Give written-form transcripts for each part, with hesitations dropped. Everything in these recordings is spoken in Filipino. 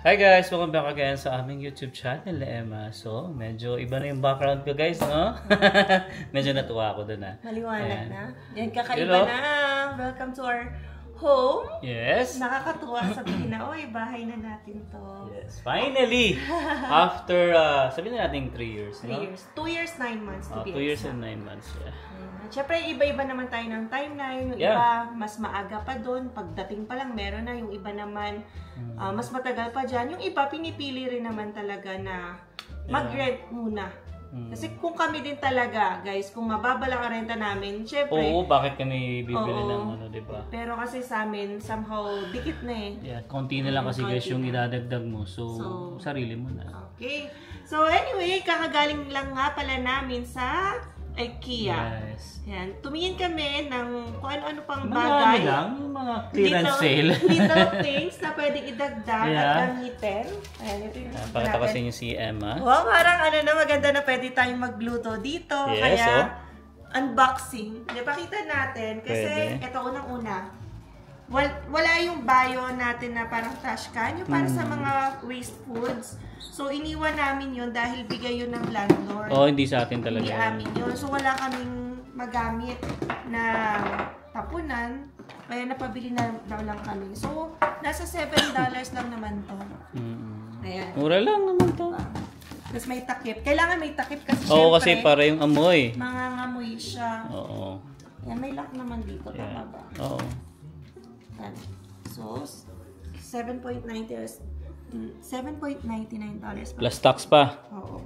Hi guys! Welcome back again sa aming YouTube channel na Emma. So, medyo iba na yung background ko guys, no? Medyo natuwa ako dun Maliwanag na. Yan, kakaiba na. Welcome to our home. Yes. Nakakatuwa sabihin na, oy, bahay na natin to. Yes. Finally! After, sabihin na natin 3 years, no? 3 years. 2 years, 9 months to be 2 years exact. and 9 months, yeah. Siyempre, iba-iba naman tayo ng timeline. Yung iba, mas maaga pa doon. Pagdating pa lang, meron na. Yung iba naman, mas matagal pa dyan. Yung iba, pinipili rin naman talaga na mag-rent muna. Kasi kung kami din talaga, guys, kung mababa lang ang renta namin, syempre... Oo, bakit kami bibili ng ano, diba? Pero kasi sa amin, somehow, dikit na eh. Yeah, konti na lang kasi guys yung idadagdag mo. So, sarili mo na. Okay. So, anyway, kakagaling lang nga pala namin sa IKEA. Yes. Yan. Tumingin kami ng kung ano-ano pang Mga bagay. ano lang, yung mga clearance sale. Little things na pwedeng idagdag at gamitin. Ayan, ito yung Pakita ko sa inyo si Emma. Wow, parang ano na, maganda na pwede tayong magluto dito. Yes, Kaya, unboxing. Pakita natin. Kasi, Pwede. ito unang-una. Wala yung bio natin na parang trash can. Yung para sa mga waste foods. So, iniwan namin yun dahil bigay yun ng landlord. Oh, hindi sa atin talaga. Hindi amin yun. So, wala kaming magamit na tapunan. Kaya napabili na daw lang kami. So, nasa $7 lang naman to. Ayan. Mura lang naman to. Tapos may takip. Kailangan may takip kasi Oo, syempre, kasi para yung amoy. mangangamoy siya. Oo. Ayan, may lock naman dito. Tama ba? Oo. Ayan. So, $7.99 Plus tax pa. Oo.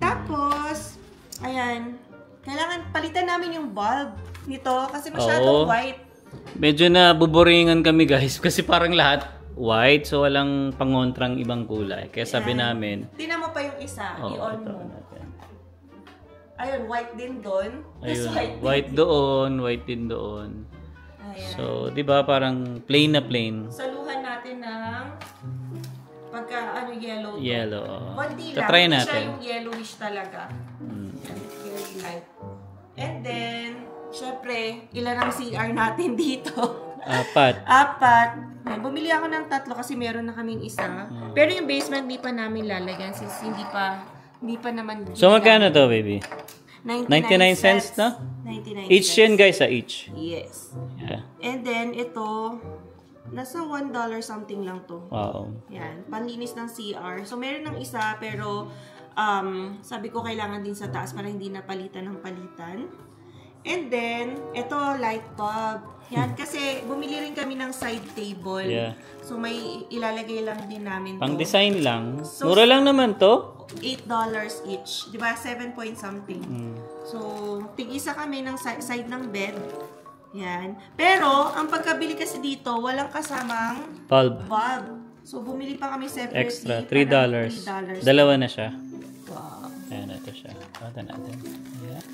Tapos, ayan, kailangan palitan namin yung bulb nito kasi masyadong white. Medyo na buboringan kami guys kasi parang lahat white so walang pangontrang ibang kulay. Kaya sabi namin, Tingnan mo pa yung isa, i-on mo. natin. Ayun, white din doon. Tapos Ayun, white doon, white din doon. Ayan. So, 'di ba parang plain na plain. Saluhan natin ng pagka yellow. Yellow. Kundi lang, Try hindi natin. siya yung yellowish talaga. Very light. And then, syempre, ilan ang CR natin dito? 4. 4. Ayan, bumili ako ng 3 kasi meron na kaming isa. Pero yung basement hindi pa namin lalagyan since hindi pa naman. So, magkano to, baby? 99 cents, no? 99 Each cents. yan, guys, each. Yes. Yeah. And then, ito, nasa $1 something lang to. Wow. Yan, panlinis ng CR. So, meron ng isa, pero sabi ko kailangan din sa taas para hindi napalitan ng palitan. And then, ito, light bulb. Yan, kasi bumili rin kami ng side table. Yeah. So, may ilalagay lang din namin Pang to. design lang. So, Mura lang naman to. $8 each. Di ba? 7 point something. So, tig-isa kami ng side ng bed. Yan. Pero, ang pagkabili kasi dito, walang kasamang Bulb. bulb. So, bumili pa kami separately. Extra. $3. $3. Dalawa na siya. Wow. Ayan, ito siya. Pata natin. Ayan.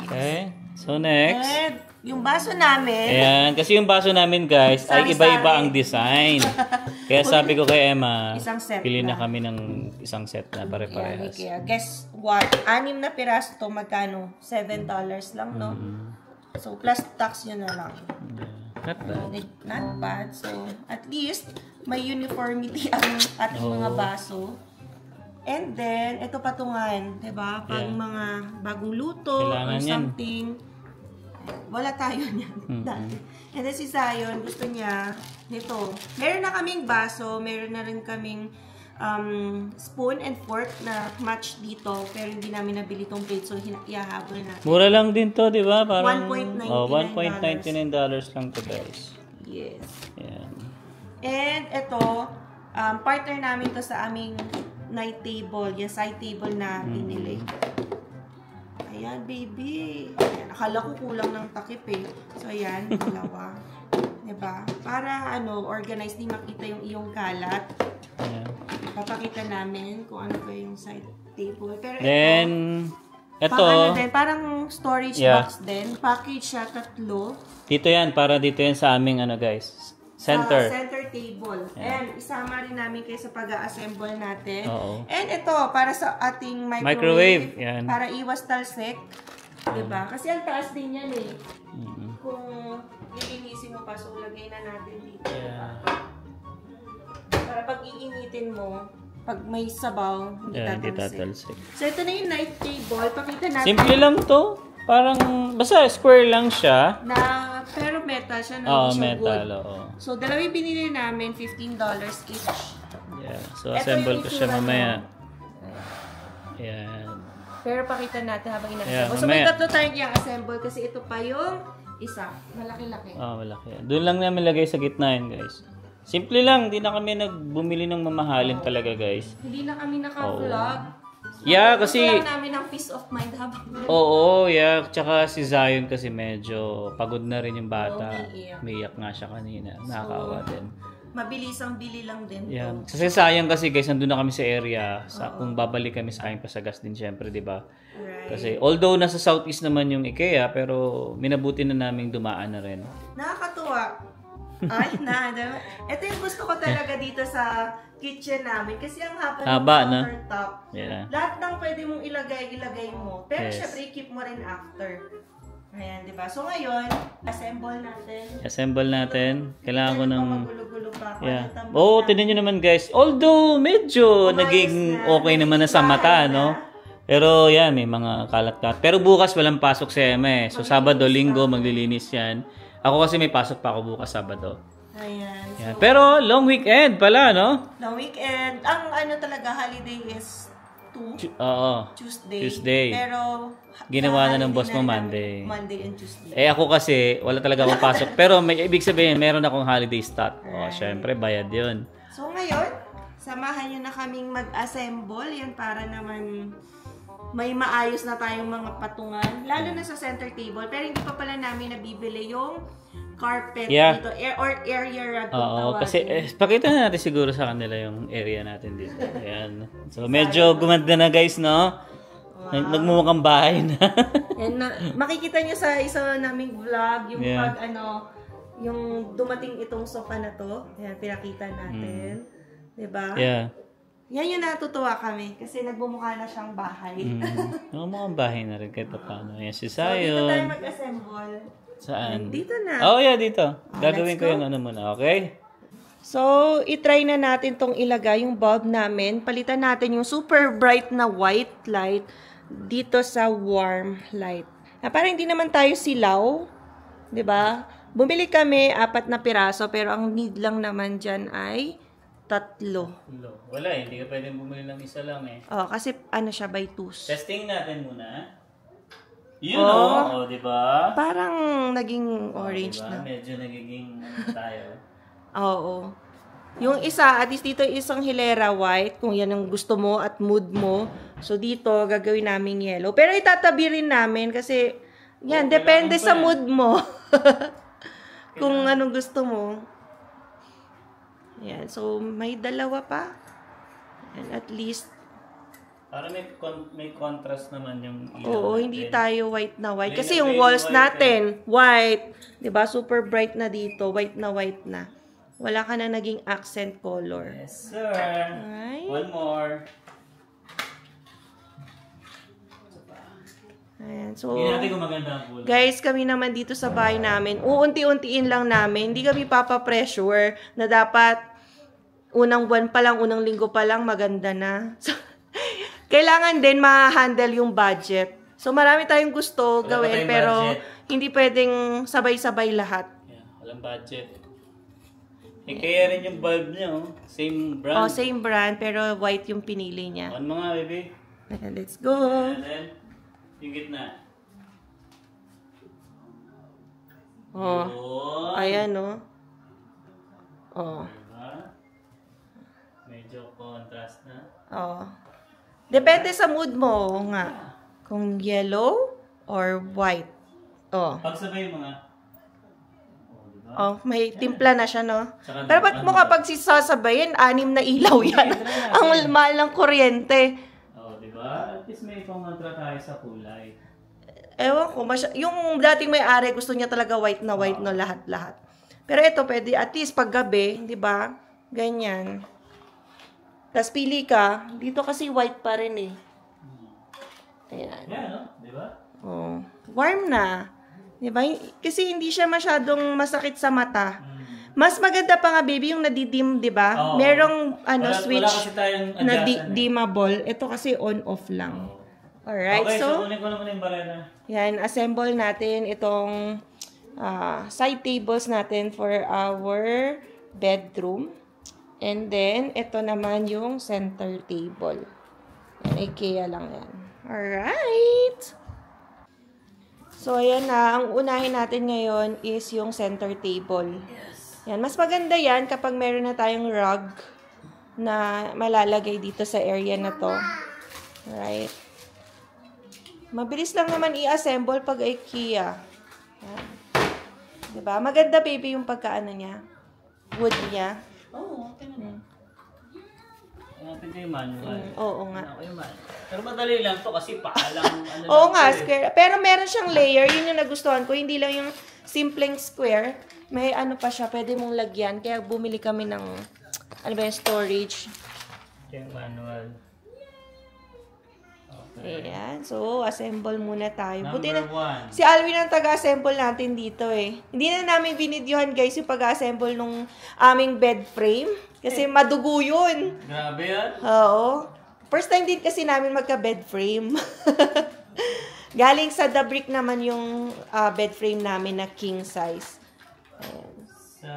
Okay. So, next. And, yung baso namin, Ayan. Kasi yung baso namin, guys, ay Sari-sari. iba-iba ang design. Kaya sabi ko kay Emma, Isang set pili na na. kami ng isang set na yan, pare-parehas. kaya guess what? 6 na piraso to, magkano? $7 lang, no? So, plus tax yun na lang. Not bad. Not bad. So, at least, may uniformity ang ating mga baso. And then, ito patungan, diba? Pag mga bagong luto Kailangan or yan. something, wala tayo niyan dati. And then si Zion, gusto niya nito. Meron na kaming baso, meron na rin kaming spoon and fork na match dito, pero hindi namin nabili tong plate, so ihahabol natin. Mura lang din to, di ba? Parang $1.99. $1.99 lang to, guys. Yes. Ayan. And ito, partner namin to sa aming night table, yung side table na binili. Ayan, baby. Ayan, akala ko kulang ng takip eh. So, ayan, dalawa. Diba? Para, organized, di makita yung iyong kalat. Ayan. Papakita namin kung ano ba yung side table. Pero Then, ito, din, parang storage box din. Package siya, 3. dito yan, para dito yan sa aming, guys, center. Center table. And isama rin namin kayo sa pag-a-assemble natin. Oo. And ito, para sa ating Microwave, yan. Para iwas talsik. Diba? Kasi ang taas din yan eh. Kung lilinisin mo pa, so lagay na natin dito. Yeah. iinitin mo, pag may sabaw, hindi Hindi tatalsik. tatalsik. So, ito na yung night table. Pakita natin. Simple lang to. Parang, basta square lang siya. Pero metal siya, Oo, hindi siya metal. wood. Oo. So, dalawa yung binili namin, $15 each. Yeah. So, Ito assemble yung ko siya itsura mamaya. mo. Yan. Pero pakita natin habang Yeah, ina-assemble. So, may mamaya. tatlo tayong i-assemble kasi ito pa yung isa. Malaki-laki. Malaki yan. Doon lang namin lagay sa gitna yan, guys. Simple lang. Di na kami nagbumili ng mamahalin talaga, guys. Hindi na kami naka-vlog. Yeah, kasi... Gusto lang namin ng peace of mind habang Oo, yeah. Tsaka si Zion kasi medyo pagod na rin yung bata. umiiyak. Umiiyak nga siya kanina. Nakakaawa din. mabilisang bili lang din Yeah. to. Kasi sayang kasi guys, nandun na kami sa area. Kung babalik kami sa aming pasagas din syempre, di ba? Right. Kasi although nasa southeast naman yung IKEA, pero minabuti na naming dumaan na rin. Nakakatuwa. Ay, diba? Ito yung gusto ko talaga dito sa kitchen namin. Kasi ang haba ng countertop. Yeah. Lahat ng pwede mong ilagay mo. Pero Yes. syempre, keep mo rin after. Ayan, di ba? So ngayon, assemble natin. Assemble natin. Kailangan ko ng... Magulo-gulo pa ako. Yeah. Oh, tignan nyo naman guys. Although medyo naging okay naman na sa mata, no? Pero yan, may mga kalat-kalat. Pero bukas walang pasok si Emma eh. So Sabado, Linggo, maglilinis yan. Ako kasi may pasok pa ako bukas Sabado. Ayan. Yan. Pero long weekend pala, no? Long weekend. Ang ano talaga, holiday is Tuesday. Pero ginawa na ng boss mo Monday and Tuesday. Ako kasi, wala talaga akong pasok. Pero may ibig sabihin, meron akong holiday start. Syempre, bayad yun. So ngayon, samahan nyo na kaming mag-assemble. Yan para naman may maayos na tayong mga patungan. Lalo na sa center table. Pero hindi pa pala namin nabibili yung carpet dito. Area rug. Kasi pakita na natin siguro sa kanila yung area natin dito. Ayan. So medyo gumanda na guys, no? Wow. Nagmumukhang bahay na. And makikita nyo sa isa naming vlog yung yung dumating itong sofa na to. Ayan, pinakita natin. Diba? Yeah. Yan yung natutuwa kami kasi nagbumukha na siyang bahay. Mukhang bahay na rin kahit paano. Ayan si So, Sayon. dito tayo mag-assemble. Saan? Dito na. Oh, yeah, dito. Gagawin ko yung ano muna, okay? So, itry na natin tong ilagay yung bulb namin. Palitan natin yung super bright na white light dito sa warm light. Para hindi naman tayo silaw. 'Di ba? Bumili kami 4 na piraso pero ang need lang naman dyan ay 3. Wala, hindi ka pwedeng bumili ng isa lang eh. Kasi ano siya, by 2s. Testing natin muna. Yun di ba? Parang naging orange diba? na. Medyo nagiging tayo. Oo. Yung isa, at least dito isang hilera white, kung yan ang gusto mo at mood mo. So dito, gagawin namin yellow. Pero itatabi rin namin kasi, yan, depende sa mood mo. Kung anong gusto mo. Yan, so may dalawa pa. And at least, para may contrast naman yung ilaw. Oo, hindi tayo white na white. May Kasi yung plain walls white natin, white. 'Di ba? Super bright na dito. White na. Wala ka na naging accent color. Yes, sir. Right. One more. Ayan, so, Hindi natin kung maganda ang kulay. guys, kami naman dito sa bahay namin, uunti-untiin lang namin. Hindi kami papapressure na dapat unang buwan pa lang, unang linggo pa lang, maganda na. So, kailangan din ma-handle yung budget. So, marami tayong gusto gawin, pero hindi pwedeng sabay-sabay lahat. Yeah, walang budget. Kaya rin yung bulb niya, oh. Same brand. Same brand, pero white yung pinili niya. On mo nga, baby. Okay, let's go. And then, yung gitna. Ayan, Diba? Medyo contrast na. Depende sa mood mo nga. Kung yellow or white. Pagsabay mo nga. May timpla na siya, no? Pero ba't mo kapag sasabayin, 6 na ilaw yan? Ang mahal ng kuryente. Diba? At least may pangontra tayo sa kulay. Ewan ko, yung dating may-ari, gusto niya talaga white na white, no? Lahat-lahat. Pero ito, pwede at least pag gabi, di ba? Ganyan. Tapos pili ka, dito kasi white pa rin eh. Ayan. Yan, no? Diba? Warm na. Diba? Kasi hindi siya masyadong masakit sa mata. Mas maganda pa nga, baby, yung nadidim, di ba? Oo. Merong Wala switch kasi tayong na adjustan. dimmable. Ito kasi on-off lang. Alright, Okay, so so kunin ko naman yung barena. yan, assemble natin itong side tables natin for our bedroom. And then, ito naman yung center table. Yan, IKEA lang yan. Alright! So, ayan na. Ang unahin natin ngayon is yung center table. Yan, mas maganda yan kapag meron na tayong rug na malalagay dito sa area na to. Alright. Mabilis lang naman i-assemble pag IKEA. Yan. Diba? Maganda, baby, yung pagkaano niya. Wood niya. Oo, okay na. Natin ko yung manual. Oo nga. Ako yung manual. Pero madali lang to kasi paalang ano Oo lang nga, to eh. square. Pero meron siyang layer. Yun yung nagustuhan ko. Hindi lang yung simpleng square. May ano pa siya. Pwede mong lagyan. Kaya bumili kami ng ano ba yung storage. Yung manual. Ayan. So, assemble muna tayo. Buti Number na, 1. si Alvin ang taga-assemble natin dito eh. Hindi na namin binidyohan guys yung pag-assemble nung aming bed frame. Kasi madugo yun. Grabe yan. Oo. First time din kasi namin magka-bed frame. Galing sa The Brick naman yung bed frame namin na king size. Ayan. So,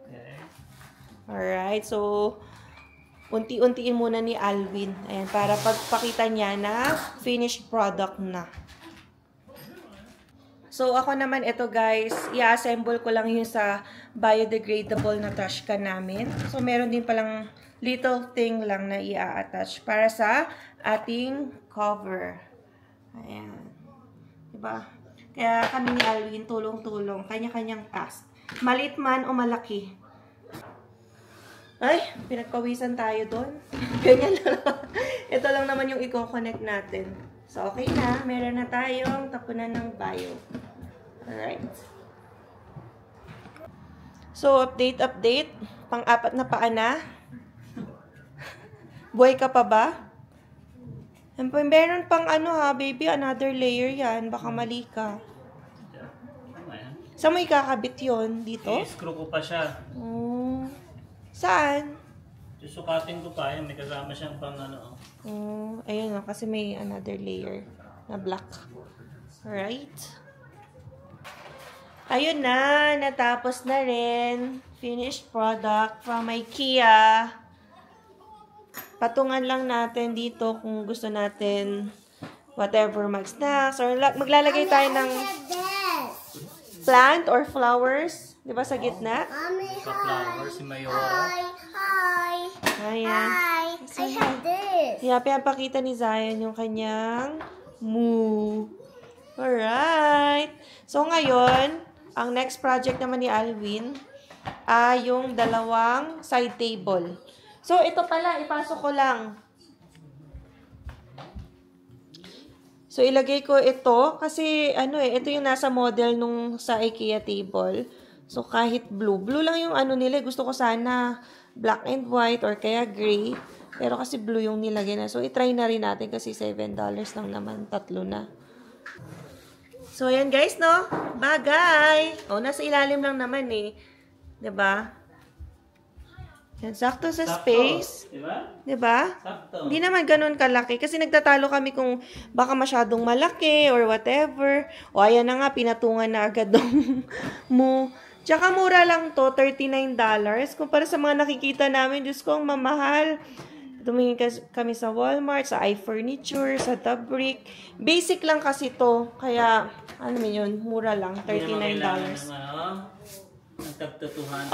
okay. Alright. So, unti-untiin muna ni Alvin. Ayan, para pagpakita niya na finished product na. So, ako naman, ito guys, i-assemble ko lang yung sa biodegradable na trash can namin. So, meron din palang little thing lang na i-attach para sa ating cover. Ayan. Diba? Kaya kami ni Alvin, tulong-tulong. Kanya-kanyang task. Maliit man o malaki. Ay, pinagpawisan tayo doon. Ganyan lang. Ito lang naman yung i-connect natin. So, okay na. Meron na tayong tapunan ng bio. Alright. So, update. Pang-apat na paa na. Buhay ka pa ba? Meron pang ano ha, baby, another layer yan. Baka mali ka. Tama yan. Saan mo ikakabit yun? Dito? I-screw ko pa siya. Oh. Saan? Susukatin ko pa yan. May kasama siyang pang ano. Oh, ayun nga, kasi may another layer na black. Alright. Ayun na, natapos na rin. Finished product from IKEA. Patungan lang natin dito kung gusto natin whatever mag-snacks or maglalagay tayo ng plant or flowers. Di ba sa gitna? Sa flower, si Mayora. Ayan. I have this. Yeah, pinapakita ni Zion yung kanyang moo. Alright. So, ngayon, ang next project naman ni Alvin ay yung dalawang side table. So, ito pala, ipasok ko lang. So, ilagay ko ito kasi, ito yung nasa model nung sa IKEA table. So, kahit blue. Blue lang yung nila. Gusto ko sana black and white or kaya gray. Pero kasi blue yung nilagay na. So, itry na rin natin kasi $7 lang naman. 3 na. So, ayan guys, no? Bagay! O, nasa ilalim lang naman eh. 'Di ba? Yan, sakto sa space. Diba? 'Di ba? Sakto. Hindi naman ganun kalaki. Kasi nagtatalo kami kung baka masyadong malaki or whatever. O, ayan na nga, pinatungan na agad ng mo. Tsaka mura lang to, $39. Kumpara sa mga nakikita namin, Diyos ko, ang mamahal. Tumingin kami sa Walmart, sa iFurniture, sa The Brick. Basic lang kasi to. Kaya, yun, mura lang, $39.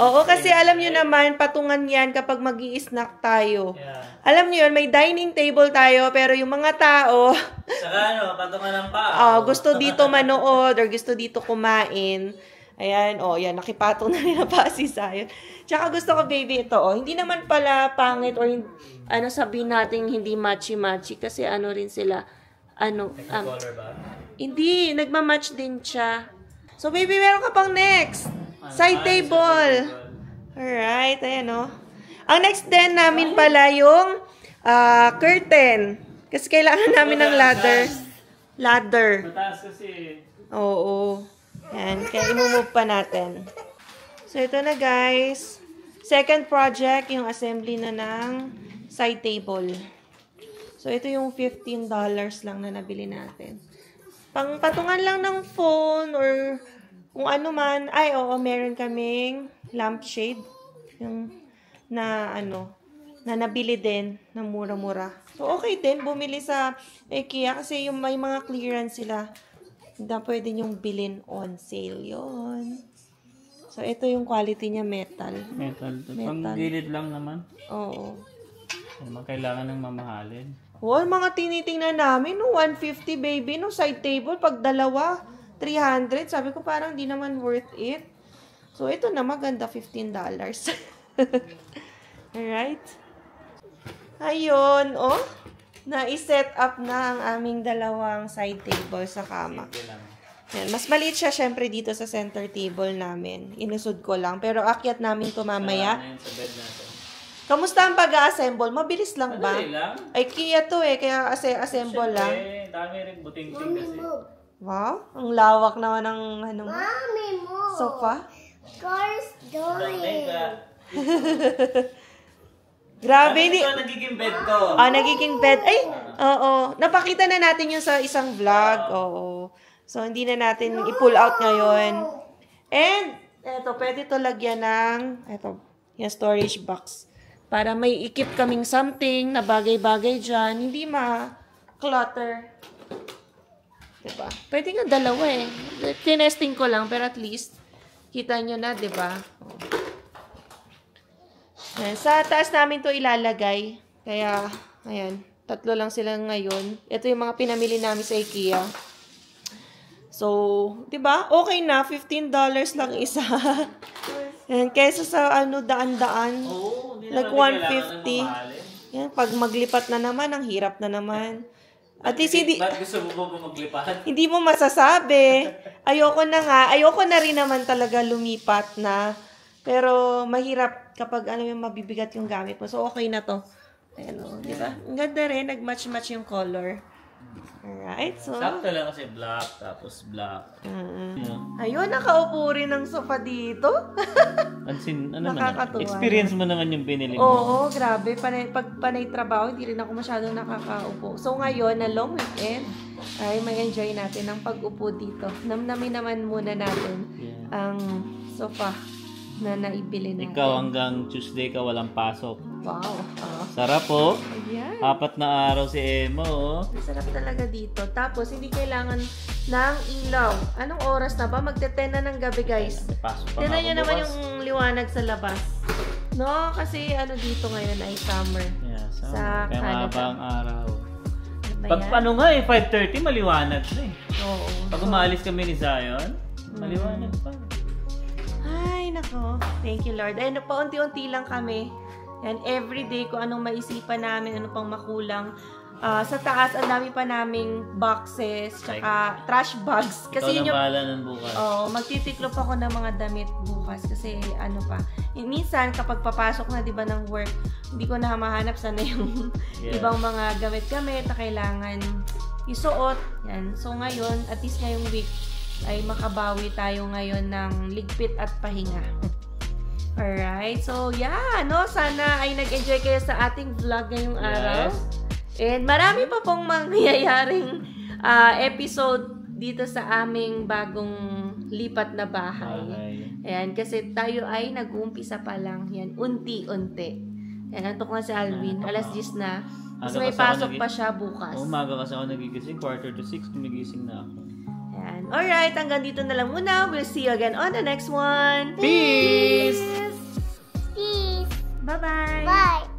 Oo, kasi alam nyo naman, patungan yan kapag mag-i-snack tayo. Yeah. Alam nyo yun, may dining table tayo, pero yung mga tao, Saka patungan ng paa. gusto dito manood or gusto dito kumain. Ayan, yan, nakipatong na rin na pa si Zion. Tsaka gusto ko, baby, ito, hindi naman pala pangit or sabihin natin hindi matchy-matchy kasi rin sila, Color ba? hindi, nagmamatch din siya. So, baby, meron ka pang next. Side table. Alright, ayan, Ang next din namin pala yung curtain. Kasi kailangan namin ng ladder. Mataas kasi. Oo. Yan, kaya imumove pa natin. So, ito na guys. Second project, yung assembly na ng side table. So, ito yung $15 lang na nabili natin. Pangpatungan lang ng phone or kung ano man. Ay, oo, meron kaming lampshade. Yung na nabili din na mura-mura. So, okay din. Bumili sa IKEA kasi yung may mga clearance sila. Na pwede nyong bilhin on sale yon. So, ito yung quality niya, metal. Metal. Pang gilid lang naman. Oo. Naman kailangan ng mamahalin. Well, mga tinitingnan namin, no, 150 baby, no, side table, pag dalawa, 300. Sabi ko parang di naman worth it. So, ito na, maganda, $15. Alright. Ayun, oh. Na-set up na ang aming dalawang side table sa kama. Yan. Mas maliit siya syempre dito sa center table namin. Inusod ko lang. Pero akyat namin ito mamaya. Kamusta ang pag-assemble? Mabilis lang ba? Madali lang. IKEA to eh. Kaya assemble lang. Dami rin buting-ting kasi. Wow. Ang lawak naman ng ano mo. Mommy, move. Sofa. Car's doing. Grabe. Ito nagiging bed ko. Nagiging bed. Ay, oo. Napakita na natin yung sa isang vlog. Oo. So, hindi na natin i-pull out ngayon. And, eto, pwede to lagyan ng, eto, yung storage box. Para may ikip kaming something na bagay-bagay dyan. Hindi ma-clutter. Diba? Pwede nga dalawa eh. Tinesting ko lang, pero at least, kita nyo na, diba? Ayan. Sa taas namin to ilalagay. Kaya, ayan, 3 lang sila ngayon. Ito yung mga pinamili namin sa IKEA. So, 'di ba? Okay na, $15 lang isa. Yan, kaysa sa daan-daan. Like 150. Yan, pag maglipat na naman, ang hirap na naman. At least Ba't gusto mo ba maglipat? hindi mo masasabi. Ayoko na rin naman talaga lumipat na. Pero mahirap kapag yung mabibigat yung gamit mo. So, okay na to. Ayan, di ba? Ang ganda rin, nag-match-match yung color. Alright, so... Sakto lang kasi black, tapos black. Ayun, nakaupo rin ng sofa dito. Nakakatuwa. Experience mo naman yung binili mo. Oo, grabe. Pag panay trabaho, hindi rin ako masyadong nakakaupo. So, ngayon, na long weekend, ay may enjoy natin ang pag-upo dito. Namnamin naman muna natin ang sofa na naibili natin. Ikaw hanggang Tuesday ka walang pasok. Wow. Sarap po. Ayan. 4 na araw si Emo. Sarap talaga dito. Tapos, hindi kailangan ng ilaw. Anong oras na ba? Magte-10 na ng gabi, guys. Pasok pa Tignan nyo naman bukas. yung liwanag sa labas. No? Kasi dito ngayon ay summer. Yeah, Sa kaya Canada. mahabang araw. Diba Pag yan? 5:30, maliwanag na eh. Oo. Pag umalis kami ni Zion, maliwanag pa. Ay, nako. Thank you, Lord. Ayun, paunti-unti lang kami. Yan, everyday ko anong maisipan namin, ano pang makulang. Sa taas, ang dami pa naming boxes, tsaka trash bags. Kasi Ikaw yun na bahala nun bukas. magtitiklop ako ng mga damit bukas. Kasi minsan kapag papasok na, di ba, ng work, hindi ko na mahanap sana yung ibang mga gamit-gamit na kailangan isuot. Yan. So ngayon, at least ngayong week, ay makabawi tayo ngayon ng ligpit at pahinga. Alright, so yeah, sana ay nag-enjoy kayo sa ating vlog ngayong araw. And marami pa pong mangyayaring episode dito sa aming bagong lipat na bahay. Ayan, kasi tayo ay nag-uumpisa pa lang. Yan, unti-unti. Ayan, antok na si Alvin. Alas 10 na. Kasi may pasok pa siya bukas. Umaga kasi ako nagigising, 5:45, gumigising na ako. Ayan. Alright, hanggang dito na lang muna. We'll see you again on the next one. Peace! Peace. Bye-bye! Bye.